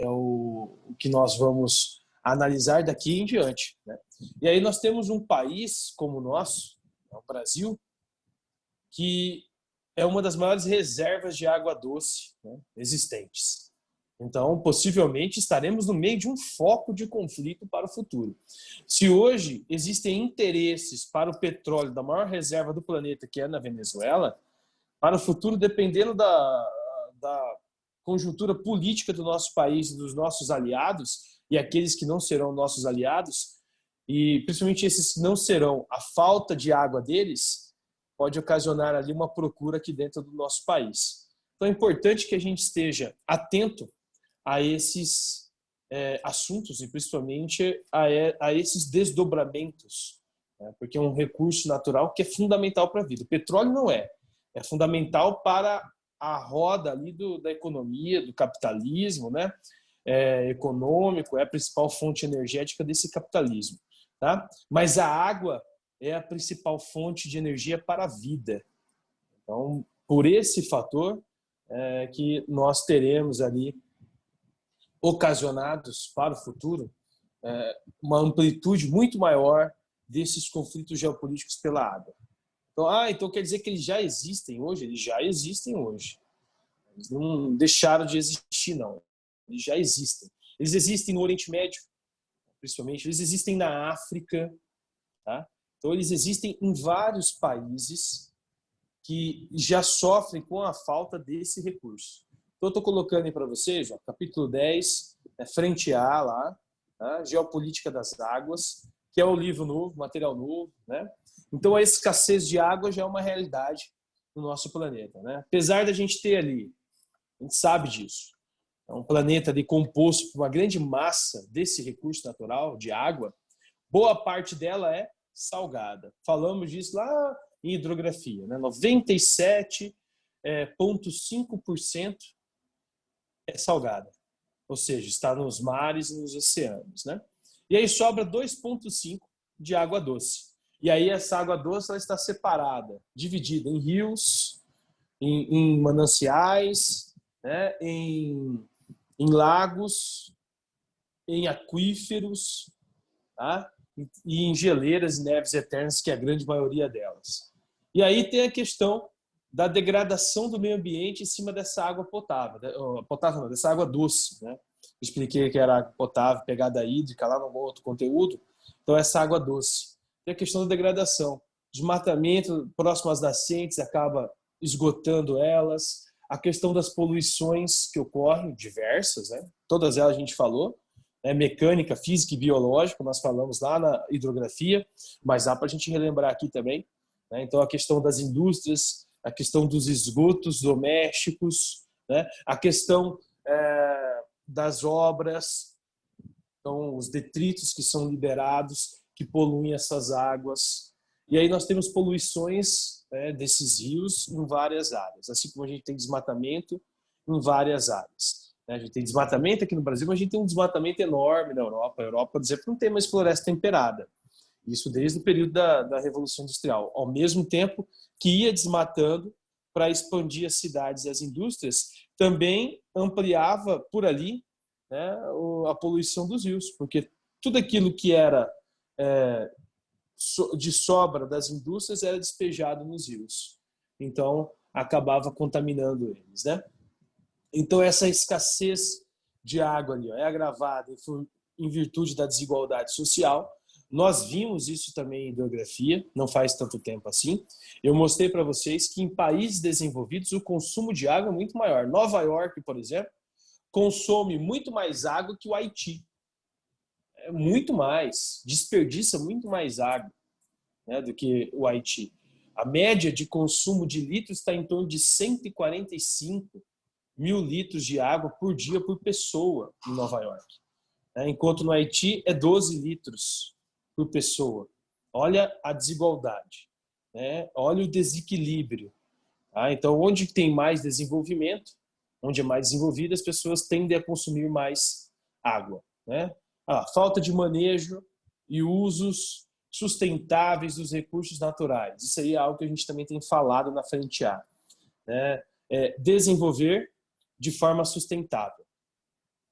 o que nós vamos analisar daqui em diante, né? E aí nós temos um país como o nosso, o Brasil, que é uma das maiores reservas de água doce, né, existentes. Então, possivelmente, estaremos no meio de um foco de conflito para o futuro. Se hoje existem interesses para o petróleo da maior reserva do planeta, que é na Venezuela, para o futuro, dependendo da conjuntura política do nosso país e dos nossos aliados, e aqueles que não serão nossos aliados, e principalmente esses que não serão, a falta de água deles pode ocasionar ali uma procura aqui dentro do nosso país. Então é importante que a gente esteja atento a esses assuntos e principalmente a esses desdobramentos, né? Porque é um recurso natural que é fundamental para a vida. O petróleo não é fundamental para a roda ali da economia, do capitalismo, né? Econômico, é a principal fonte energética desse capitalismo, tá? Mas a água é a principal fonte de energia para a vida. Então, por esse fator que nós teremos ali ocasionados para o futuro uma amplitude muito maior desses conflitos geopolíticos pela água. Então quer dizer que eles já existem hoje? Eles já existem hoje. Eles não deixaram de existir, não. Eles já existem. Eles existem no Oriente Médio, principalmente. Eles existem na África, tá? Então, eles existem em vários países que já sofrem com a falta desse recurso. Então, eu estou colocando aí para vocês, ó, capítulo 10, frente A lá, tá? Geopolítica das Águas, que é o livro novo, material novo, né? Então, a escassez de água já é uma realidade no nosso planeta, né? Apesar da gente ter ali, a gente sabe disso, é um planeta ali composto por uma grande massa desse recurso natural, de água, boa parte dela é salgada. Falamos disso lá em hidrografia, né? 97,5% é salgada, ou seja, está nos mares e nos oceanos, né? E aí sobra 2,5% de água doce. E aí essa água doce ela está separada, dividida em rios, em mananciais, né? em lagos, em aquíferos, tá? E em geleiras e neves eternas, que é a grande maioria delas. E aí tem a questão da degradação do meio ambiente em cima dessa água potável, não, dessa água doce, né? Expliquei que era água potável, pegada hídrica, lá no outro conteúdo. Então, essa água doce. Tem a questão da degradação. Desmatamento próximo às nascentes acaba esgotando elas. A questão das poluições que ocorrem, diversas, né? Todas elas a gente falou. Mecânica, física e biológica, nós falamos lá na hidrografia, mas dá para a gente relembrar aqui também, né? Então, a questão das indústrias, a questão dos esgotos domésticos, né? A questão das obras, então, os detritos que são liberados, que poluem essas águas. E aí nós temos poluições desses rios em várias áreas, assim como a gente tem desmatamento em várias áreas. A gente tem desmatamento aqui no Brasil, mas a gente tem um desmatamento enorme na Europa. A Europa, por exemplo, não tem mais floresta temperada. Isso desde o período da Revolução Industrial. Ao mesmo tempo que ia desmatando para expandir as cidades e as indústrias, também ampliava por ali, né, a poluição dos rios, porque tudo aquilo que era de sobra das indústrias era despejado nos rios. Então, acabava contaminando eles, né? Então, essa escassez de água ali, é agravada em virtude da desigualdade social. Nós vimos isso também em hidrografia, não faz tanto tempo assim. Eu mostrei para vocês que em países desenvolvidos o consumo de água é muito maior. Nova York, por exemplo, consome muito mais água que o Haiti. Muito mais, desperdiça muito mais água, né, do que o Haiti. A média de consumo de litros está em torno de 145 mil litros de água por dia por pessoa em Nova York, enquanto no Haiti é 12 litros por pessoa. Olha a desigualdade, né? Olha o desequilíbrio. Tá? Então, onde tem mais desenvolvimento, onde é mais desenvolvido, as pessoas tendem a consumir mais água, né? Falta de manejo e usos sustentáveis dos recursos naturais. Isso aí é algo que a gente também tem falado na frente A, né? Desenvolver de forma sustentável.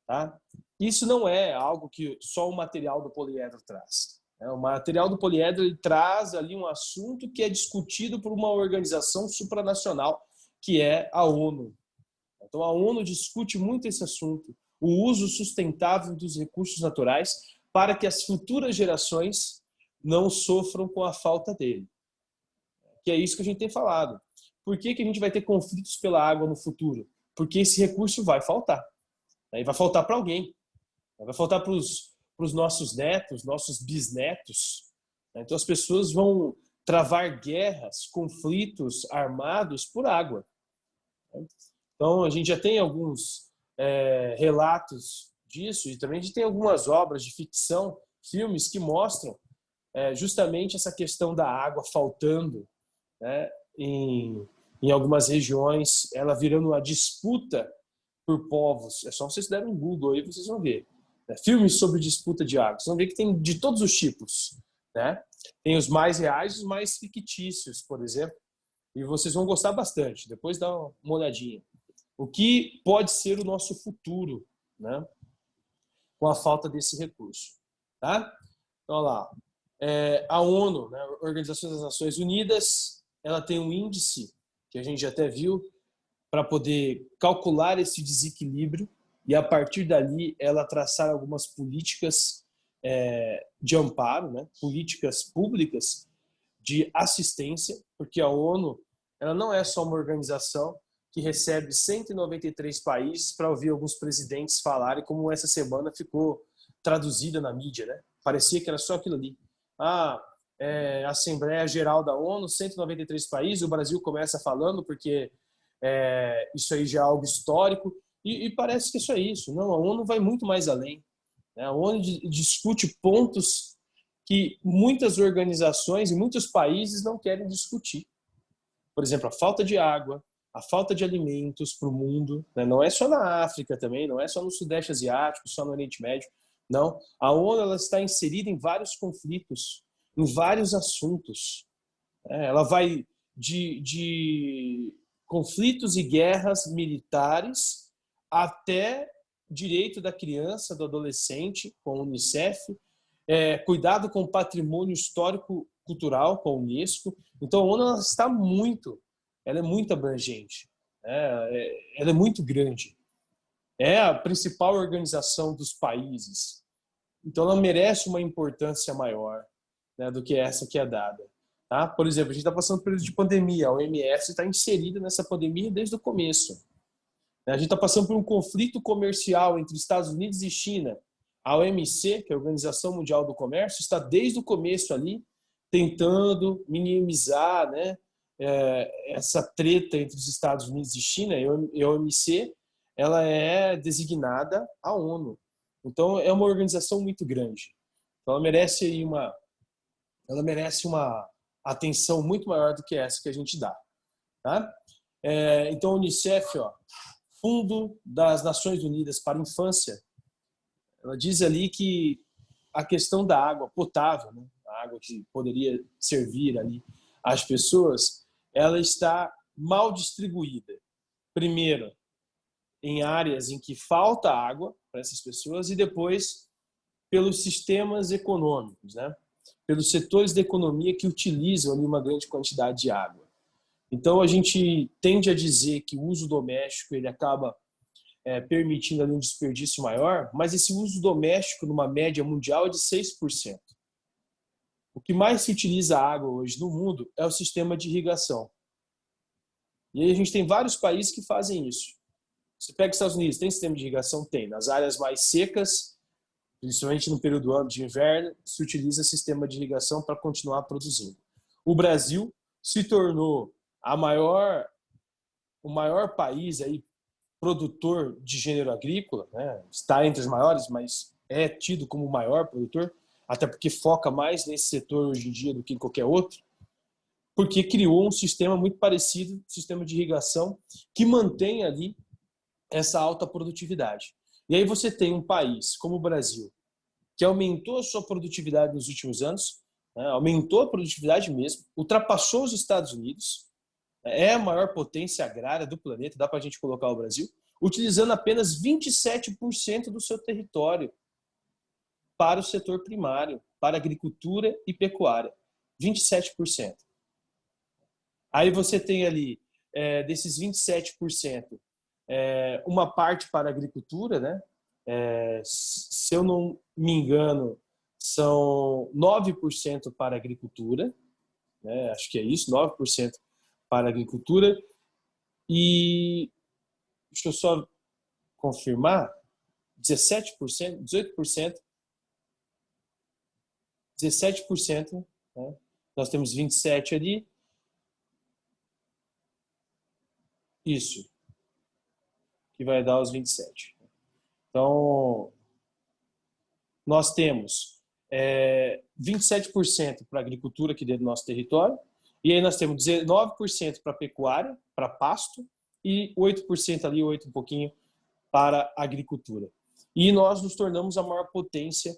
tá? Isso não é algo que só o material do poliedro traz. O material do poliedro ele traz ali um assunto que é discutido por uma organização supranacional, que é a ONU. Então, a ONU discute muito esse assunto, o uso sustentável dos recursos naturais para que as futuras gerações não sofram com a falta dele. Que é isso que a gente tem falado. Por que a gente vai ter conflitos pela água no futuro? Porque esse recurso vai faltar. E vai faltar para alguém. Vai faltar para os nossos netos, nossos bisnetos. Então as pessoas vão travar guerras, conflitos armados por água. Então a gente já tem alguns relatos disso e também a gente tem algumas obras de ficção, filmes que mostram justamente essa questão da água faltando, né, em algumas regiões, ela virando uma disputa por povos. É só vocês derem um Google aí, vocês vão ver. Filmes sobre disputa de água. Vocês vão ver que tem de todos os tipos. Né? Tem os mais reais e os mais fictícios, por exemplo. E vocês vão gostar bastante. Depois dá uma olhadinha. O que pode ser o nosso futuro, né? Com a falta desse recurso. Tá? Então, olha lá. A ONU, né, Organização das Nações Unidas, ela tem um índice, que a gente já até viu, para poder calcular esse desequilíbrio e, a partir dali, ela traçar algumas políticas de amparo, né? Políticas públicas de assistência, porque a ONU ela não é só uma organização que recebe 193 países para ouvir alguns presidentes falarem, como essa semana ficou traduzida na mídia, né? Parecia que era só aquilo ali. Assembleia Geral da ONU, 193 países, o Brasil começa falando porque isso aí já é algo histórico, e parece que isso é isso. Não, a ONU vai muito mais além. Né? A ONU discute pontos que muitas organizações e muitos países não querem discutir. Por exemplo, a falta de água, a falta de alimentos para o mundo, né? Não é só na África também, não é só no Sudeste Asiático, só no Oriente Médio. Não, a ONU ela está inserida em vários conflitos, em vários assuntos. Ela vai de conflitos e guerras militares até direito da criança, do adolescente, com a Unicef, cuidado com o patrimônio histórico-cultural, com a Unesco. Então, a ONU ela é muito abrangente, ela é muito grande. É a principal organização dos países. Então, ela merece uma importância maior, né, do que essa que é dada. Tá? Por exemplo, a gente está passando por um período de pandemia. A OMS está inserida nessa pandemia desde o começo. A gente está passando por um conflito comercial entre Estados Unidos e China. A OMC, que é a Organização Mundial do Comércio, está desde o começo ali tentando minimizar, né, essa treta entre os Estados Unidos e China. E a OMC ela é designada à ONU. Então, é uma organização muito grande. Então, ela merece uma atenção muito maior do que essa que a gente dá. Tá? Então, a Unicef, Fundo das Nações Unidas para a Infância, ela diz ali que a questão da água potável, né, a água que poderia servir ali às pessoas, ela está mal distribuída. Primeiro, em áreas em que falta água para essas pessoas e depois pelos sistemas econômicos, né? Pelos setores da economia que utilizam ali uma grande quantidade de água. Então, a gente tende a dizer que o uso doméstico ele acaba permitindo ali um desperdício maior, mas esse uso doméstico, numa média mundial, é de 6%. O que mais se utiliza água hoje no mundo é o sistema de irrigação. E aí a gente tem vários países que fazem isso. Você pega os Estados Unidos, tem sistema de irrigação? Tem. Nas áreas mais secas, principalmente no período do ano de inverno, se utiliza sistema de irrigação para continuar produzindo. O Brasil se tornou o maior país aí, produtor de gênero agrícola, né? Está entre os maiores, mas é tido como o maior produtor, até porque foca mais nesse setor hoje em dia do que em qualquer outro, porque criou um sistema muito parecido, sistema de irrigação, que mantém ali essa alta produtividade. E aí você tem um país como o Brasil, que aumentou a sua produtividade nos últimos anos, né? Aumentou a produtividade mesmo, ultrapassou os Estados Unidos, é a maior potência agrária do planeta, dá para a gente colocar o Brasil. utilizando apenas 27% do seu território para o setor primário, para agricultura e pecuária. 27%. Aí você tem ali, desses 27%, uma parte para agricultura, né? Se eu não me engano, são 9% para agricultura, né? Acho que é isso, 9% para agricultura. E deixa eu só confirmar, 17%, 18%, 17%, né? Nós temos 27% ali. Isso, que vai dar os 27%. Então, nós temos 27% para agricultura aqui dentro do nosso território, e aí nós temos 19% para pecuária, para pasto, e 8% ali, 8% um pouquinho, para agricultura. E nós nos tornamos a maior potência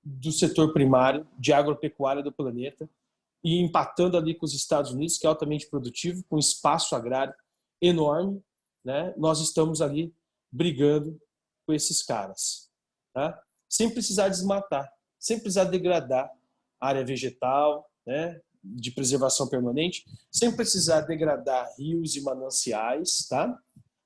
do setor primário de agropecuária do planeta, e empatando ali com os Estados Unidos, que é altamente produtivo, com espaço agrário enorme, né? Nós estamos ali brigando com esses caras, tá? Sem precisar desmatar, sem precisar degradar a área vegetal, né? De preservação permanente, sem precisar degradar rios e mananciais, tá?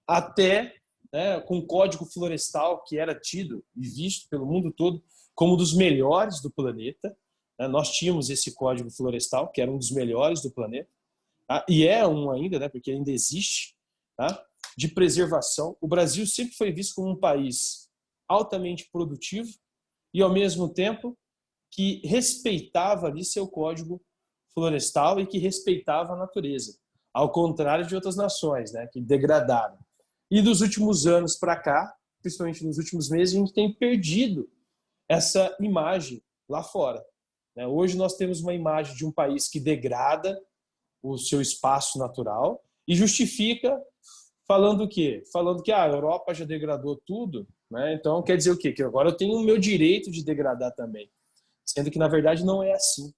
Até, né, com o Código Florestal, que era tido e visto pelo mundo todo como um dos melhores do planeta, né? Nós tínhamos esse Código Florestal, que era um dos melhores do planeta, tá? E é um ainda, né, porque ainda existe, tá? De preservação. O Brasil sempre foi visto como um país altamente produtivo e, ao mesmo tempo, que respeitava ali seu Código Florestal e que respeitava a natureza, ao contrário de outras nações, né, que degradaram. E dos últimos anos para cá, principalmente nos últimos meses, a gente tem perdido essa imagem lá fora. Hoje nós temos uma imagem de um país que degrada o seu espaço natural e justifica falando o quê? Falando que a Europa já degradou tudo, né? Então quer dizer o quê? Que agora eu tenho o meu direito de degradar também. Sendo que, na verdade, não é assim.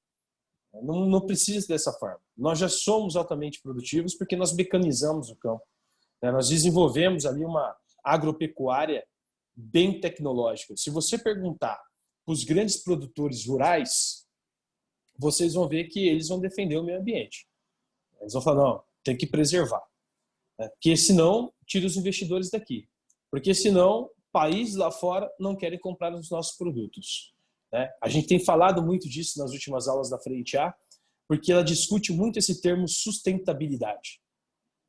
Não precisa dessa forma. Nós já somos altamente produtivos porque nós mecanizamos o campo. Nós desenvolvemos ali uma agropecuária bem tecnológica. Se você perguntar para os grandes produtores rurais, vocês vão ver que eles vão defender o meio ambiente. Eles vão falar, não, tem que preservar. Porque senão, tira os investidores daqui. Porque senão, países lá fora não querem comprar os nossos produtos. A gente tem falado muito disso nas últimas aulas da Frente A, porque ela discute muito esse termo sustentabilidade.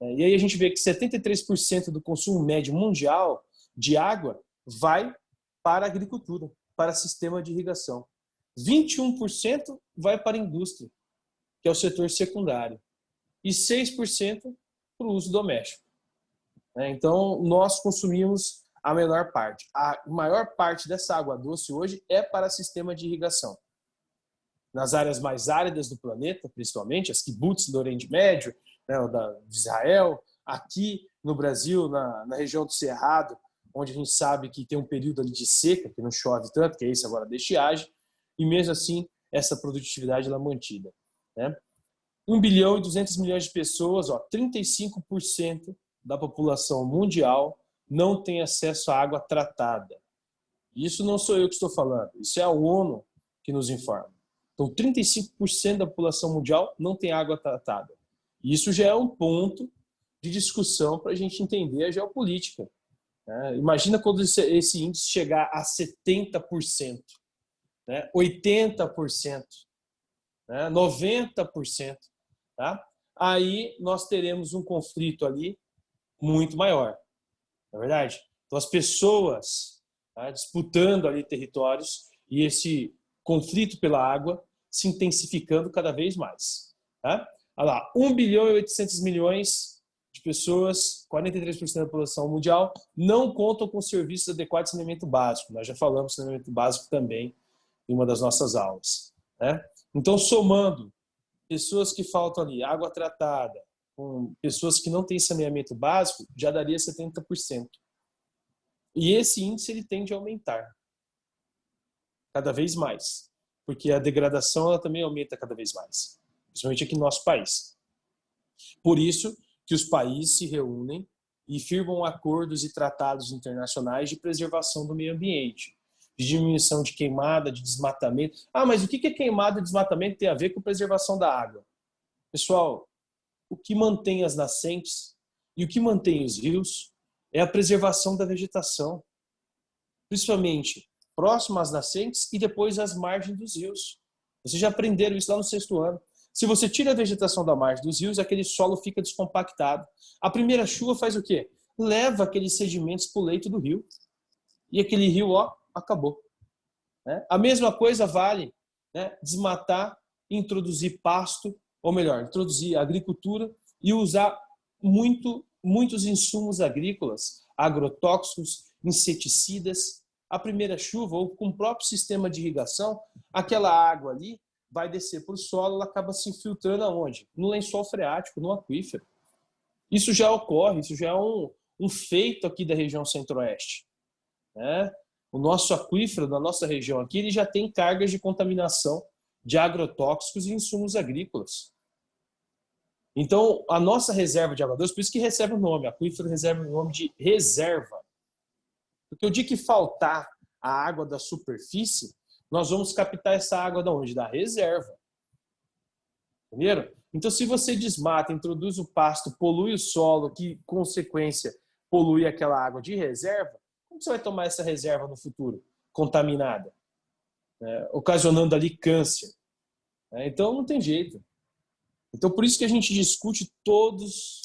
E aí a gente vê que 73% do consumo médio mundial de água vai para a agricultura, para sistema de irrigação. 21% vai para a indústria, que é o setor secundário. E 6% para o uso doméstico. Então, nós consumimos a menor parte. A maior parte dessa água doce hoje é para sistema de irrigação. Nas áreas mais áridas do planeta, principalmente, as kibbutz do Oriente Médio, né, de Israel, aqui no Brasil, na região do Cerrado, onde a gente sabe que tem um período ali de seca, que não chove tanto, que é esse agora da estiagem, e mesmo assim, essa produtividade ela é mantida. 1 bilhão e 200 milhões de pessoas, 35% da população mundial não tem acesso à água tratada. Isso não sou eu que estou falando, isso é a ONU que nos informa. Então, 35% da população mundial não tem água tratada. Isso já é um ponto de discussão para a gente entender a geopolítica. Imagina quando esse índice chegar a 70%, 80%, 90%. Tá? Aí nós teremos um conflito ali muito maior. Não é verdade? Então, as pessoas disputando ali territórios e esse conflito pela água se intensificando cada vez mais. Tá? Olha lá, 1 bilhão e 800 milhões de pessoas, 43% da população mundial, não contam com serviços adequados de saneamento básico. Nós já falamos de saneamento básico também em uma das nossas aulas. Então, somando pessoas que faltam ali, água tratada, com pessoas que não têm saneamento básico, já daria 70%. E esse índice ele tende a aumentar cada vez mais, porque a degradação ela também aumenta cada vez mais, principalmente aqui no nosso país. Por isso que os países se reúnem e firmam acordos e tratados internacionais de preservação do meio ambiente, de diminuição de queimada, de desmatamento. Ah, mas o que é queimada e desmatamento tem a ver com preservação da água? Pessoal, o que mantém as nascentes e o que mantém os rios é a preservação da vegetação, principalmente próximo às nascentes e depois às margens dos rios. Vocês já aprenderam isso lá no 6º ano. Se você tira a vegetação da margem dos rios, aquele solo fica descompactado. A primeira chuva faz o quê? Leva aqueles sedimentos para o leito do rio. E aquele rio, ó, acabou. Né? A mesma coisa vale, né? Desmatar, introduzir pasto, ou melhor, introduzir agricultura e usar muitos insumos agrícolas, agrotóxicos, inseticidas. A primeira chuva, ou com o próprio sistema de irrigação, aquela água ali vai descer para o solo, ela acaba se infiltrando aonde? No lençol freático, no aquífero. Isso já ocorre, isso já é um feito aqui da região centro-oeste. Né? O nosso aquífero, da nossa região aqui, ele já tem cargas de contaminação de agrotóxicos e insumos agrícolas. Então, a nossa reserva de água doce, por isso que recebe o nome, aquífero recebe o nome de reserva. Porque o dia que faltar a água da superfície, nós vamos captar essa água da onde? Da reserva. Entenderam? Então, se você desmata, introduz o pasto, polui o solo, que, consequência, polui aquela água de reserva, como você vai tomar essa reserva no futuro? Contaminada. Ocasionando ali câncer. Então, não tem jeito. Então, por isso que a gente discute todos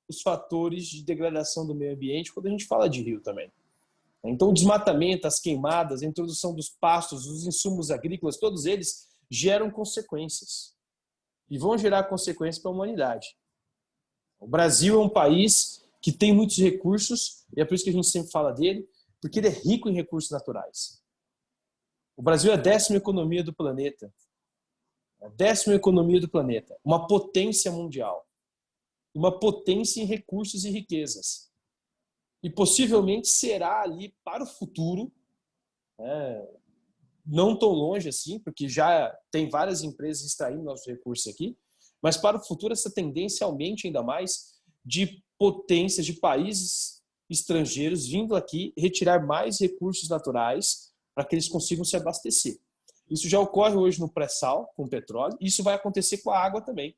os fatores de degradação do meio ambiente quando a gente fala de rio também. Então, o desmatamento, as queimadas, a introdução dos pastos, os insumos agrícolas, todos eles geram consequências. E vão gerar consequências para a humanidade. O Brasil é um país que tem muitos recursos, e é por isso que a gente sempre fala dele, porque ele é rico em recursos naturais. O Brasil é a 10ª economia do planeta. A 10ª economia do planeta. Uma potência mundial. Uma potência em recursos e riquezas. E possivelmente será ali para o futuro, não tão longe assim, porque já tem várias empresas extraindo nossos recursos aqui, mas para o futuro essa tendência aumente ainda mais de potências de países estrangeiros vindo aqui retirar mais recursos naturais para que eles consigam se abastecer. Isso já ocorre hoje no pré-sal, com petróleo, e isso vai acontecer com a água também.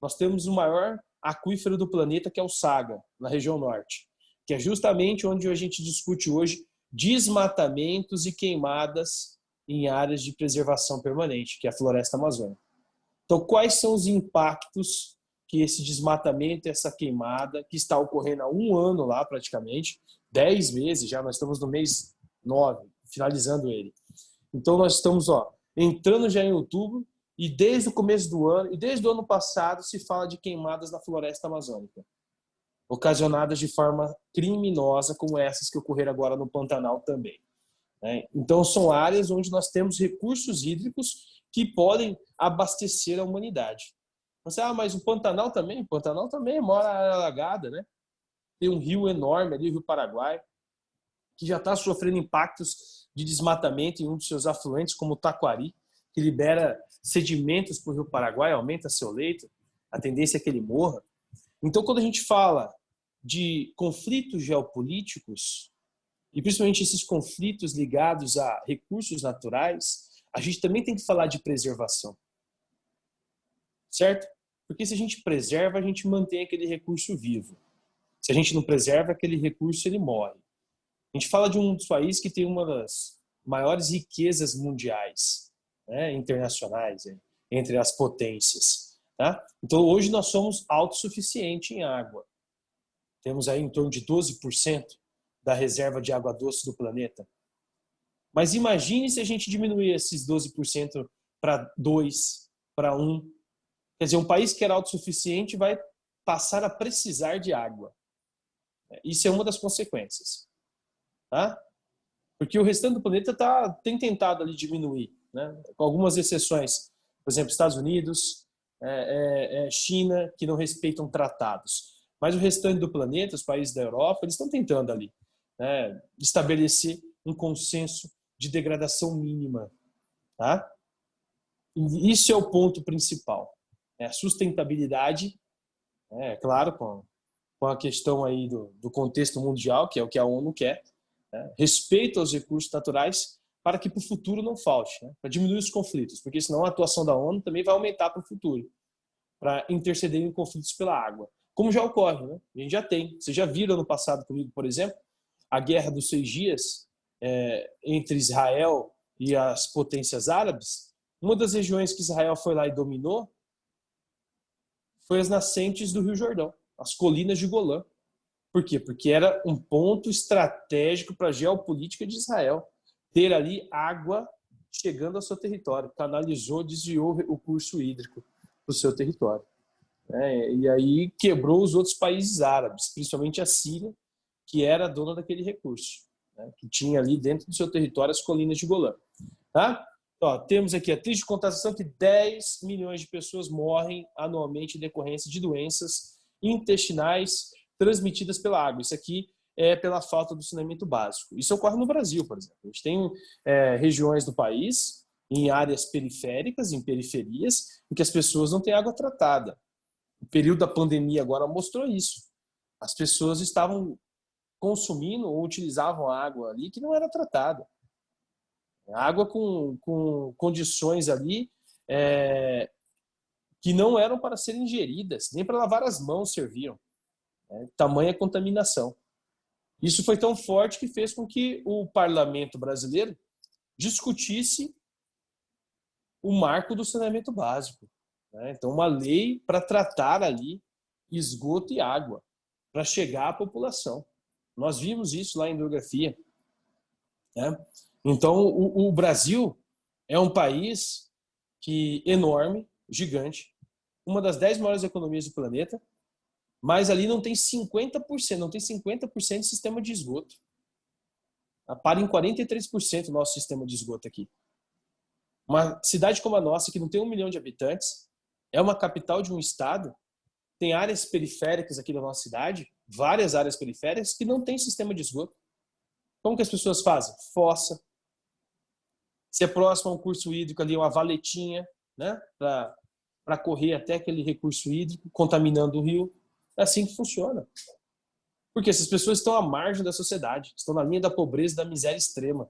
Nós temos o maior aquífero do planeta, que é o Saga, na região norte, que é justamente onde a gente discute hoje desmatamentos e queimadas em áreas de preservação permanente, que é a floresta amazônica. Então, quais são os impactos que esse desmatamento, essa queimada, que está ocorrendo há 1 ano lá praticamente, 10 meses já, nós estamos no mês 9, finalizando ele. Então, nós estamos entrando já em outubro, e desde o começo do ano, e desde o ano passado, se fala de queimadas na floresta amazônica, ocasionadas de forma criminosa, como essas que ocorreram agora no Pantanal também. Então, são áreas onde nós temos recursos hídricos que podem abastecer a humanidade. Você, mas o Pantanal também? O Pantanal também mora alagada, né? Tem um rio enorme ali, o Rio Paraguai, que já está sofrendo impactos de desmatamento em um dos seus afluentes, como o Taquari, que libera sedimentos para o Rio Paraguai, aumenta seu leito, a tendência é que ele morra. Então, quando a gente fala de conflitos geopolíticos, e principalmente esses conflitos ligados a recursos naturais, a gente também tem que falar de preservação. Certo? Porque se a gente preserva, a gente mantém aquele recurso vivo. Se a gente não preserva, aquele recurso ele morre. A gente fala de um dos países que tem uma das maiores riquezas mundiais, internacionais, entre as potências. Tá? Então, hoje nós somos autossuficientes em água. Temos aí em torno de 12% da reserva de água doce do planeta. Mas imagine se a gente diminuir esses 12% para 2%, para 1%. Quer dizer, um país que era autossuficiente vai passar a precisar de água. Isso é uma das consequências. Tá? Porque o restante do planeta tem tentado ali diminuir, né? Com algumas exceções. Por exemplo, Estados Unidos, China, que não respeitam tratados. Mas o restante do planeta, os países da Europa, eles estão tentando ali estabelecer um consenso de degradação mínima. Tá? E isso é o ponto principal. A sustentabilidade É claro, com a questão aí do contexto mundial, que é o que a ONU quer, né? Respeito aos recursos naturais para que para o futuro não falte, né? Para diminuir os conflitos, porque senão a atuação da ONU também vai aumentar para o futuro, para interceder em conflitos pela água. Como já ocorre, né? A gente já tem. Vocês já viram no passado comigo, por exemplo, a Guerra dos 6 Dias entre Israel e as potências árabes. Uma das regiões que Israel foi lá e dominou foi as nascentes do Rio Jordão, as colinas de Golã. Por quê? Porque era um ponto estratégico para a geopolítica de Israel. Ter ali água chegando ao seu território. Canalizou, desviou o curso hídrico para o seu território. E aí quebrou os outros países árabes, principalmente a Síria, que era dona daquele recurso, né? Que tinha ali dentro do seu território as colinas de Golã. Tá? Ó, temos aqui a triste constatação que 10 milhões de pessoas morrem anualmente em decorrência de doenças intestinais transmitidas pela água. Isso aqui é pela falta do saneamento básico. Isso ocorre no Brasil, por exemplo. A gente tem regiões do país, em áreas periféricas, em periferias, em que as pessoas não têm água tratada. O período da pandemia agora mostrou isso. As pessoas estavam consumindo ou utilizavam água ali que não era tratada. Água com condições ali que não eram para serem ingeridas, nem para lavar as mãos serviam. Tamanha contaminação. Isso foi tão forte que fez com que o parlamento brasileiro discutisse o marco do saneamento básico. Então, uma lei para tratar ali esgoto e água, para chegar à população. Nós vimos isso lá em hidrografia. Então, o Brasil é um país enorme, gigante, uma das 10 maiores economias do planeta, mas ali não tem 50%, não tem 50% de sistema de esgoto. Para em 43% o nosso sistema de esgoto aqui. Uma cidade como a nossa, que não tem 1 milhão de habitantes, é uma capital de um estado, tem áreas periféricas aqui da nossa cidade, várias áreas periféricas, que não tem sistema de esgoto. Como que as pessoas fazem? Fossa. Se é próximo a um curso hídrico ali, uma valetinha, né? Para correr até aquele recurso hídrico, contaminando o rio. É assim que funciona. Porque essas pessoas estão à margem da sociedade, estão na linha da pobreza e da miséria extrema.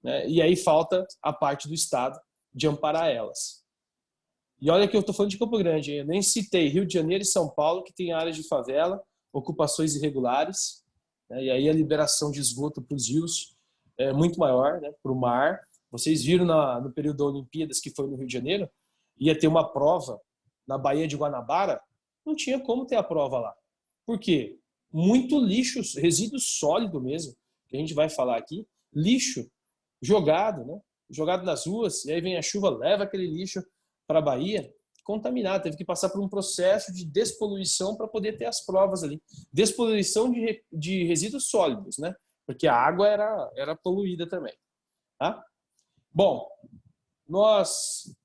Né? E aí falta a parte do Estado de amparar elas. E olha que eu estou falando de Campo Grande, hein? Eu nem citei Rio de Janeiro e São Paulo, que tem áreas de favela, ocupações irregulares, né? E aí a liberação de esgoto para os rios é muito maior, né? Para o mar. Vocês viram no período da Olimpíadas, que foi no Rio de Janeiro, ia ter uma prova na Baía de Guanabara, não tinha como ter a prova lá. Por quê? Muito lixo, resíduo sólido mesmo, que a gente vai falar aqui, lixo jogado, né? Jogado nas ruas, e aí vem a chuva, leva aquele lixo para a Bahia, contaminado, teve que passar por um processo de despoluição para poder ter as provas ali. Despoluição de resíduos sólidos, né? Porque a água era poluída também. Tá? Bom, nós